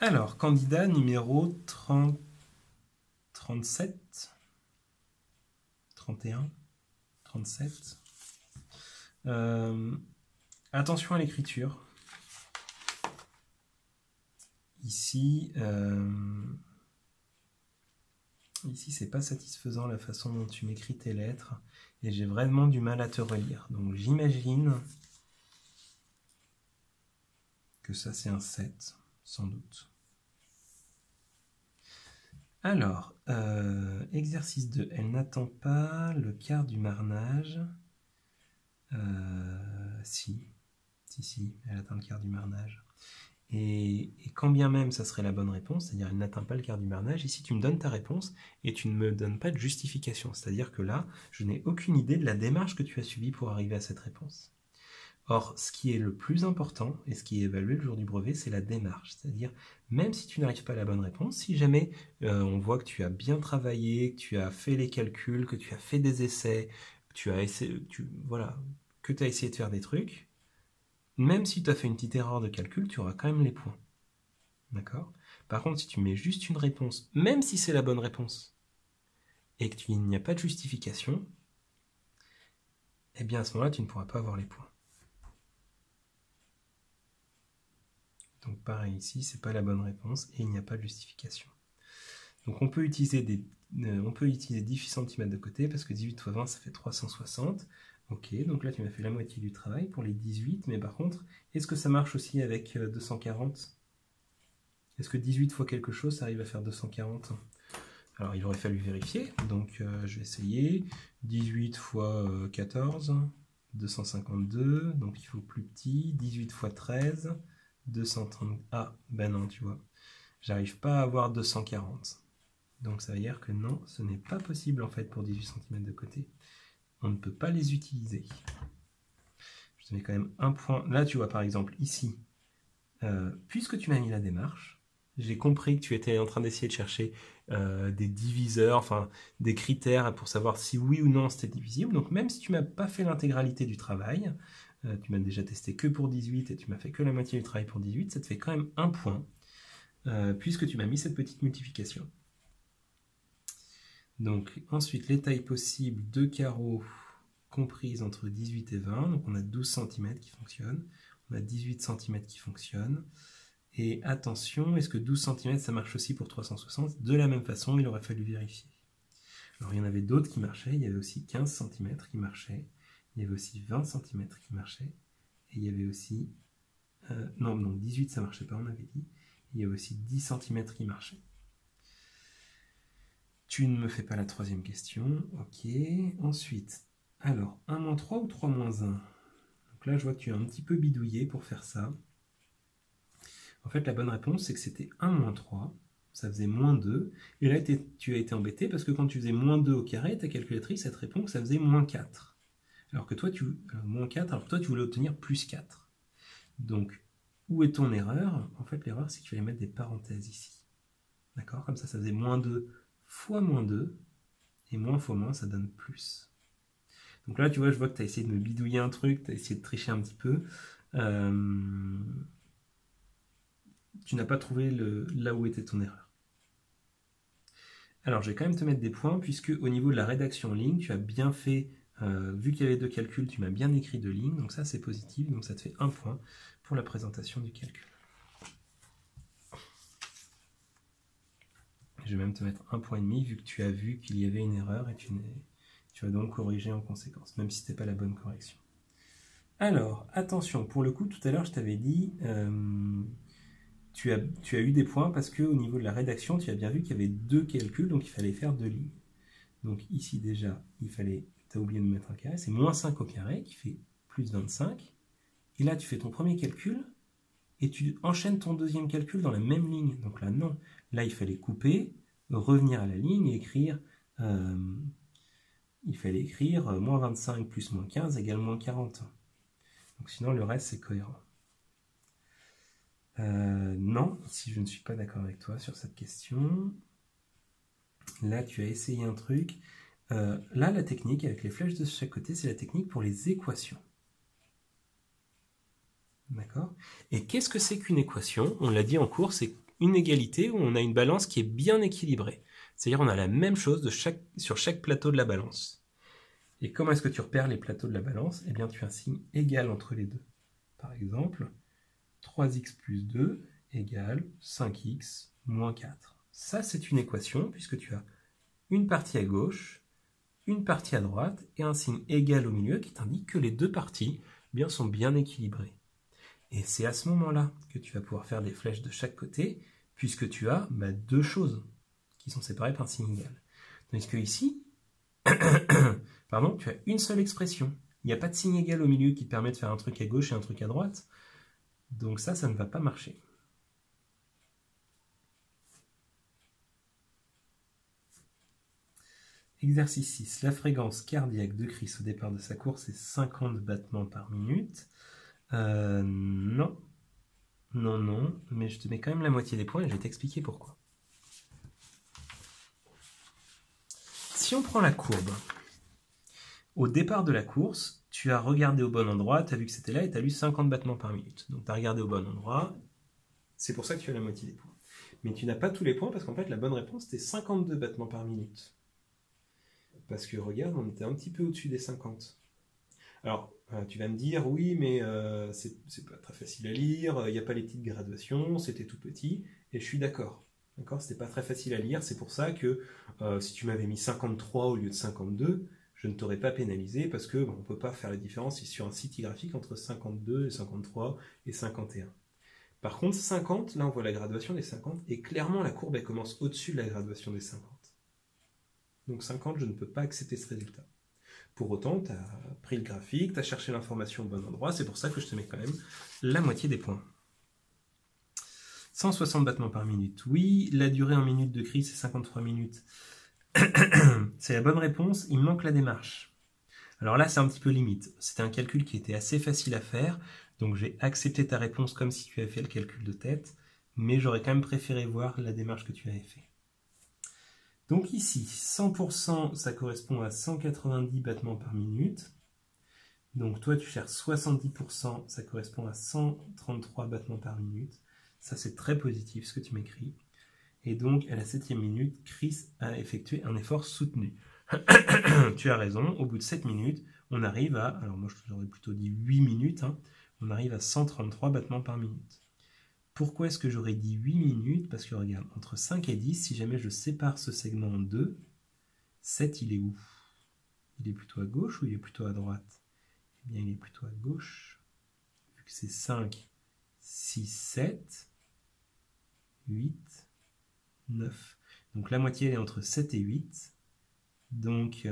Alors, candidat numéro 30, 37, 31, 37. Attention à l'écriture. Ici, c'est pas satisfaisant la façon dont tu m'écris tes lettres et j'ai vraiment du mal à te relire. Donc j'imagine que ça c'est un 7, sans doute. Alors, exercice 2. Elle n'attend pas le quart du marnage. Si, elle atteint le quart du marnage. Et quand bien même ça serait la bonne réponse, c'est-à-dire elle n'atteint pas le quart du marnage, ici tu me donnes ta réponse et tu ne me donnes pas de justification. C'est-à-dire que là, je n'ai aucune idée de la démarche que tu as suivie pour arriver à cette réponse. Or, ce qui est le plus important, et ce qui est évalué le jour du brevet, c'est la démarche. C'est-à-dire, même si tu n'arrives pas à la bonne réponse, si jamais on voit que tu as bien travaillé, que tu as fait les calculs, que tu as fait des essais, que tu as essayé, que tu as essayé de faire des trucs, même si tu as fait une petite erreur de calcul, tu auras quand même les points. D'accord ? Par contre, si tu mets juste une réponse, même si c'est la bonne réponse, et qu'il n'y a pas de justification, eh bien à ce moment-là, tu ne pourras pas avoir les points. Donc pareil ici, c'est pas la bonne réponse et il n'y a pas de justification. Donc on peut utiliser 18 cm de côté parce que 18 x 20 ça fait 360. Ok, donc là tu m'as fait la moitié du travail pour les 18, mais par contre, est-ce que ça marche aussi avec 240? Est-ce que 18 fois quelque chose, ça arrive à faire 240? Alors il aurait fallu vérifier, donc je vais essayer. 18 fois 14, 252, donc il faut plus petit. 18 fois 13, 230. Ah, ben non, tu vois. J'arrive pas à avoir 240. Donc ça veut dire que non, ce n'est pas possible en fait pour 18 cm de côté. On ne peut pas les utiliser. Je te mets quand même un point. Là, tu vois, par exemple, ici, puisque tu m'as mis la démarche, j'ai compris que tu étais en train d'essayer de chercher des diviseurs, enfin des critères pour savoir si oui ou non c'était divisible. Donc même si tu m'as pas fait l'intégralité du travail, tu m'as déjà testé que pour 18 et tu m'as fait que la moitié du travail pour 18, ça te fait quand même un point, puisque tu m'as mis cette petite multiplication. Donc ensuite, les tailles possibles de carreaux comprises entre 18 et 20. Donc on a 12 cm qui fonctionnent, on a 18 cm qui fonctionnent. Et attention, est-ce que 12 cm ça marche aussi pour 360? De la même façon, il aurait fallu vérifier. Alors il y en avait d'autres qui marchaient, il y avait aussi 15 cm qui marchaient, il y avait aussi 20 cm qui marchaient, et il y avait aussi... non, 18 ça marchait pas, on avait dit. Il y avait aussi 10 cm qui marchaient. Tu ne me fais pas la troisième question, ok. Ensuite, alors, 1-3 ou 3-1? Donc là, je vois que tu as un petit peu bidouillé pour faire ça. En fait, la bonne réponse, c'est que c'était 1-3, ça faisait -2. Et là, tu as été embêté parce que quand tu faisais -2 au carré, ta calculatrice, elle te répond que ça faisait -4. Alors que toi, -4, alors que toi, tu voulais obtenir +4. Donc, où est ton erreur? En fait, l'erreur, c'est qu'il fallait mettre des parenthèses ici. D'accord? Comme ça, ça faisait -2 fois -2. Et moins fois moins, ça donne plus. Donc là, tu vois, je vois que tu as essayé de me bidouiller un truc, tu as essayé de tricher un petit peu. Tu n'as pas trouvé là où était ton erreur. Alors, je vais quand même te mettre des points, puisque au niveau de la rédaction en ligne, tu as bien fait, vu qu'il y avait 2 calculs, tu m'as bien écrit 2 lignes, donc ça c'est positif, donc ça te fait 1 point pour la présentation du calcul. Je vais même te mettre 1,5 point, vu que tu as vu qu'il y avait une erreur, et tu vas donc corriger en conséquence, même si ce n'était pas la bonne correction. Alors, attention, pour le coup, tout à l'heure, je t'avais dit, tu as eu des points parce qu'au niveau de la rédaction, tu as bien vu qu'il y avait 2 calculs, donc il fallait faire 2 lignes. Donc ici, déjà, tu as oublié de mettre un carré, c'est -5 au carré, qui fait +25. Et là, tu fais ton premier calcul, et tu enchaînes ton deuxième calcul dans la même ligne. Donc là, non. Là, il fallait couper, revenir à la ligne et écrire... il fallait écrire -25 plus -15 égale -40. Donc sinon, le reste, c'est cohérent. Non, si je ne suis pas d'accord avec toi sur cette question. Là, tu as essayé un truc. Là, la technique, avec les flèches de chaque côté, c'est la technique pour les équations. D'accord? Et qu'est-ce que c'est qu'une équation? On l'a dit en cours, c'est une égalité où on a une balance qui est bien équilibrée. C'est-à-dire on a la même chose sur chaque plateau de la balance. Et comment est-ce que tu repères les plateaux de la balance? Eh bien, tu as un signe égal entre les deux. Par exemple, 3x plus 2 égale 5x moins 4. Ça, c'est une équation, puisque tu as une partie à gauche, une partie à droite, et un signe égal au milieu qui t'indique que les deux parties sont bien équilibrées. Et c'est à ce moment-là que tu vas pouvoir faire des flèches de chaque côté, puisque tu as deux choses qui sont séparées par un signe égal. Tandis que ici, pardon, tu as une seule expression. Il n'y a pas de signe égal au milieu qui te permet de faire un truc à gauche et un truc à droite. Donc ça ne va pas marcher. Exercice 6. La fréquence cardiaque de Chris au départ de sa course est 50 battements par minute. Non, mais je te mets quand même la moitié des points et je vais t'expliquer pourquoi. Si on prend la courbe, au départ de la course, tu as regardé au bon endroit, tu as vu que c'était là et tu as lu 50 battements par minute. Donc tu as regardé au bon endroit, c'est pour ça que tu as la moitié des points. Mais tu n'as pas tous les points parce qu'en fait la bonne réponse c'était 52 battements par minute. Parce que regarde, on était un petit peu au-dessus des 50. Alors, tu vas me dire, oui, mais c'est pas très facile à lire, il n'y a pas les petites graduations, c'était tout petit, et je suis d'accord. D'accord, c'était pas très facile à lire, c'est pour ça que si tu m'avais mis 53 au lieu de 52, je ne t'aurais pas pénalisé, parce que on ne peut pas faire la différence sur un site graphique entre 52 et 53 et 51. Par contre, 50, là on voit la graduation des 50, et clairement la courbe elle commence au-dessus de la graduation des 50. Donc 50, je ne peux pas accepter ce résultat. Pour autant, tu as pris le graphique, tu as cherché l'information au bon endroit, c'est pour ça que je te mets quand même la moitié des points. 160 battements par minute. Oui, la durée en minutes de Chris, c'est 53 minutes. C'est la bonne réponse, il manque la démarche. Alors là, c'est un petit peu limite. C'était un calcul qui était assez facile à faire, donc j'ai accepté ta réponse comme si tu avais fait le calcul de tête, mais j'aurais quand même préféré voir la démarche que tu avais fait. Donc ici, 100%, ça correspond à 190 battements par minute. Donc toi, tu cherches 70%, ça correspond à 133 battements par minute. Ça, c'est très positif ce que tu m'écris. Et donc, à la 7e minute, Chris a effectué un effort soutenu. Tu as raison, au bout de 7 minutes, on arrive à, alors moi j'aurais plutôt dit 8 minutes, on arrive à 133 battements par minute. Pourquoi est-ce que j'aurais dit 8 minutes? Parce que regarde, entre 5 et 10, si jamais je sépare ce segment en deux, 7 il est où? Il est plutôt à gauche ou il est plutôt à droite? Eh bien il est plutôt à gauche, vu que c'est 5, 6, 7, 8, 9. Donc la moitié elle est entre 7 et 8. Donc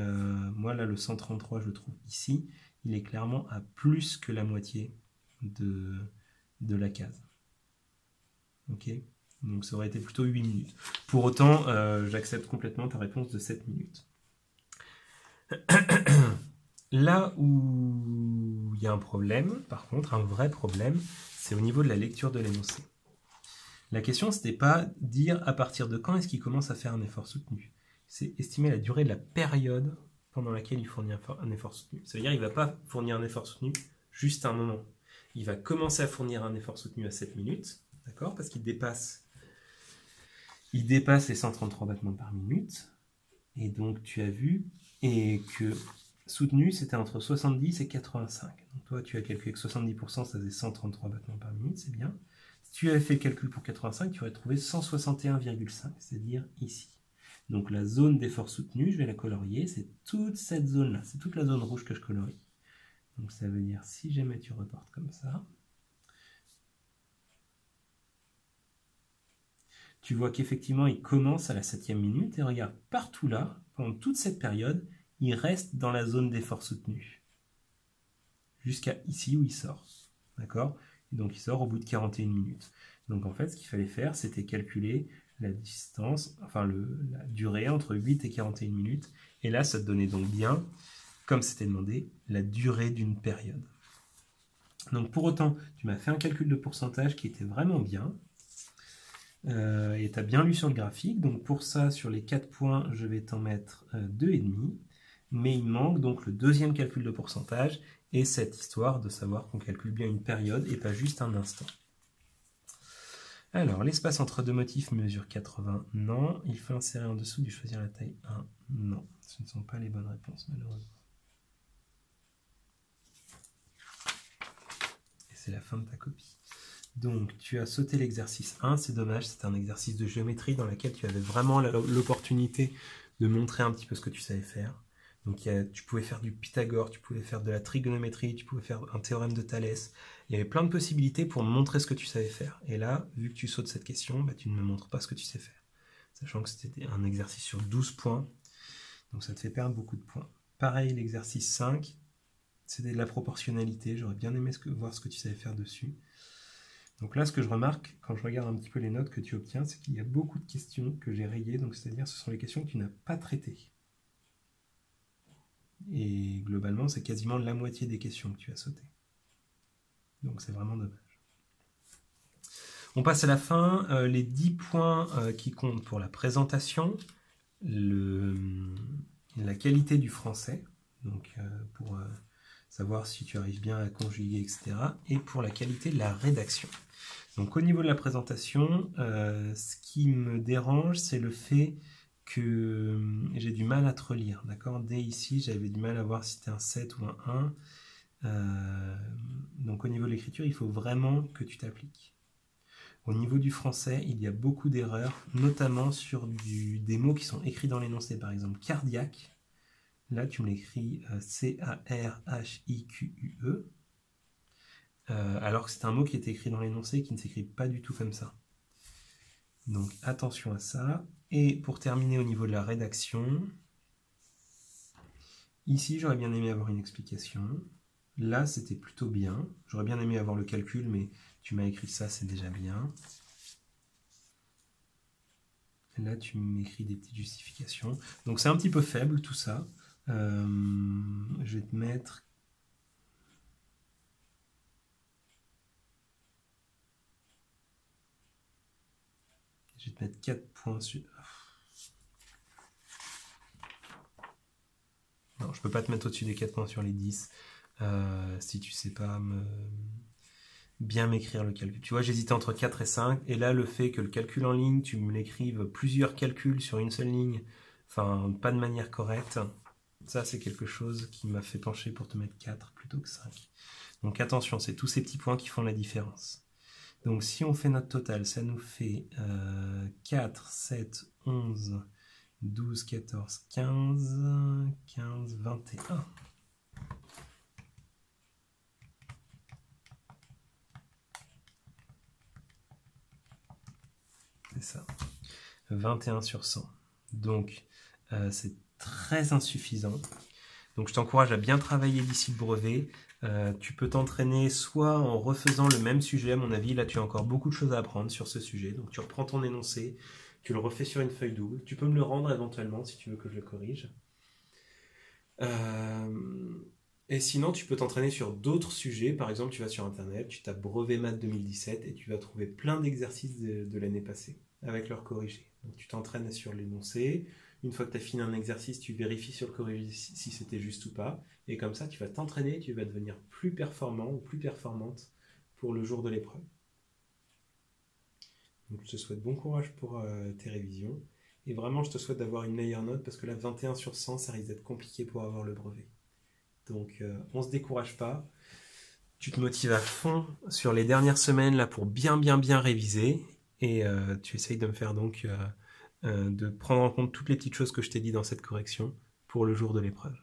moi là le 133 je le trouve ici, il est clairement à plus que la moitié de la case. Ok, donc ça aurait été plutôt 8 minutes. Pour autant, j'accepte complètement ta réponse de 7 minutes. Là où il y a un problème, par contre, un vrai problème, c'est au niveau de la lecture de l'énoncé. La question, c'était pas dire à partir de quand est-ce qu'il commence à faire un effort soutenu. C'est estimer la durée de la période pendant laquelle il fournit un effort soutenu. Ça veut dire qu'il ne va pas fournir un effort soutenu juste à un moment. Il va commencer à fournir un effort soutenu à 7 minutes, d'accord, parce qu'il dépasse les 133 battements par minute. Et donc, tu as vu, et que soutenu, c'était entre 70 et 85. Donc, toi, tu as calculé que 70%, ça faisait 133 battements par minute, c'est bien. Si tu avais fait le calcul pour 85, tu aurais trouvé 161,5, c'est-à-dire ici. Donc, la zone d'effort soutenu, je vais la colorier, c'est toute cette zone-là, c'est toute la zone rouge que je colorie. Donc, ça veut dire, si jamais tu reportes comme ça, tu vois qu'effectivement, il commence à la 7e minute, et regarde, partout là, pendant toute cette période, il reste dans la zone d'effort soutenu. Jusqu'à ici où il sort. D'accord? Et donc, il sort au bout de 41 minutes. Donc, en fait, ce qu'il fallait faire, c'était calculer la distance, enfin la durée entre 8 et 41 minutes. Et là, ça te donnait donc bien, comme c'était demandé, la durée d'une période. Donc, pour autant, tu m'as fait un calcul de pourcentage qui était vraiment bien. Et tu as bien lu sur le graphique. Donc, pour ça, sur les 4 points, je vais t'en mettre 2,5. Mais il manque donc le deuxième calcul de pourcentage et cette histoire de savoir qu'on calcule bien une période et pas juste un instant. Alors, l'espace entre deux motifs mesure 80, non. Il faut insérer en dessous du choisir la taille 1, non. Ce ne sont pas les bonnes réponses, malheureusement. Et c'est la fin de ta copie. Donc, tu as sauté l'exercice 1, c'est dommage, c'était un exercice de géométrie dans lequel tu avais vraiment l'opportunité de montrer un petit peu ce que tu savais faire. Donc tu pouvais faire du Pythagore, tu pouvais faire de la trigonométrie, tu pouvais faire un théorème de Thalès. Il y avait plein de possibilités pour montrer ce que tu savais faire. Et là, vu que tu sautes cette question, bah, tu ne me montres pas ce que tu sais faire. Sachant que c'était un exercice sur 12 points. Donc ça te fait perdre beaucoup de points. Pareil, l'exercice 5, c'était de la proportionnalité. J'aurais bien aimé voir ce que tu savais faire dessus. Donc là, ce que je remarque, quand je regarde un petit peu les notes que tu obtiens, c'est qu'il y a beaucoup de questions que j'ai rayées. Donc c'est-à-dire, ce sont les questions que tu n'as pas traitées. Et globalement, c'est quasiment la moitié des questions que tu as sautées. Donc c'est vraiment dommage. On passe à la fin. Les 10 points qui comptent pour la présentation, la qualité du français, donc pour savoir si tu arrives bien à conjuguer, etc. Et pour la qualité de la rédaction. Donc au niveau de la présentation, ce qui me dérange, c'est le fait que j'ai du mal à te relire, d'accord? Dès ici, j'avais du mal à voir si c'était un 7 ou un 1. Donc au niveau de l'écriture, il faut vraiment que tu t'appliques. Au niveau du français, il y a beaucoup d'erreurs, notamment sur des mots qui sont écrits dans l'énoncé. Par exemple, cardiaque, là tu me l'écris C-A-R-H-I-Q-U-E, alors que c'est un mot qui est écrit dans l'énoncé et qui ne s'écrit pas du tout comme ça. Donc attention à ça. Et pour terminer au niveau de la rédaction, ici j'aurais bien aimé avoir une explication. Là c'était plutôt bien. J'aurais bien aimé avoir le calcul, mais tu m'as écrit ça, c'est déjà bien. Là tu m'écris des petites justifications. Donc c'est un petit peu faible tout ça. Je vais te mettre... Je vais te mettre 4 points sur... Non, je peux pas te mettre au-dessus des 4 points sur les 10 si tu sais pas bien m'écrire le calcul. Tu vois, j'hésitais entre 4 et 5, et là, le fait que le calcul en ligne, tu me l'écrives plusieurs calculs sur une seule ligne, enfin, pas de manière correcte, ça, c'est quelque chose qui m'a fait pencher pour te mettre 4 plutôt que 5. Donc attention, c'est tous ces petits points qui font la différence. Donc si on fait notre total, ça nous fait 4, 7, 11, 12, 14, 15, 15, 21. C'est ça. 21 sur 100. Donc, c'est très insuffisant. Donc, je t'encourage à bien travailler d'ici le brevet. Tu peux t'entraîner soit en refaisant le même sujet, à mon avis. Là, tu as encore beaucoup de choses à apprendre sur ce sujet. Donc, tu reprends ton énoncé, tu le refais sur une feuille double. Tu peux me le rendre éventuellement si tu veux que je le corrige. Et sinon, tu peux t'entraîner sur d'autres sujets. Par exemple, tu vas sur Internet, tu tapes brevet maths 2017 et tu vas trouver plein d'exercices de l'année passée avec leur corrigé. Donc, tu t'entraînes sur l'énoncé. Une fois que tu as fini un exercice, tu vérifies sur le corrigé si c'était juste ou pas. Et comme ça, tu vas t'entraîner, tu vas devenir plus performant ou plus performante pour le jour de l'épreuve. Donc, je te souhaite bon courage pour tes révisions. Et vraiment, je te souhaite d'avoir une meilleure note parce que là, 21 sur 100, ça risque d'être compliqué pour avoir le brevet. Donc, on ne se décourage pas. Tu te motives à fond sur les dernières semaines là pour bien réviser. Et tu essayes de me faire donc de prendre en compte toutes les petites choses que je t'ai dit dans cette correction pour le jour de l'épreuve.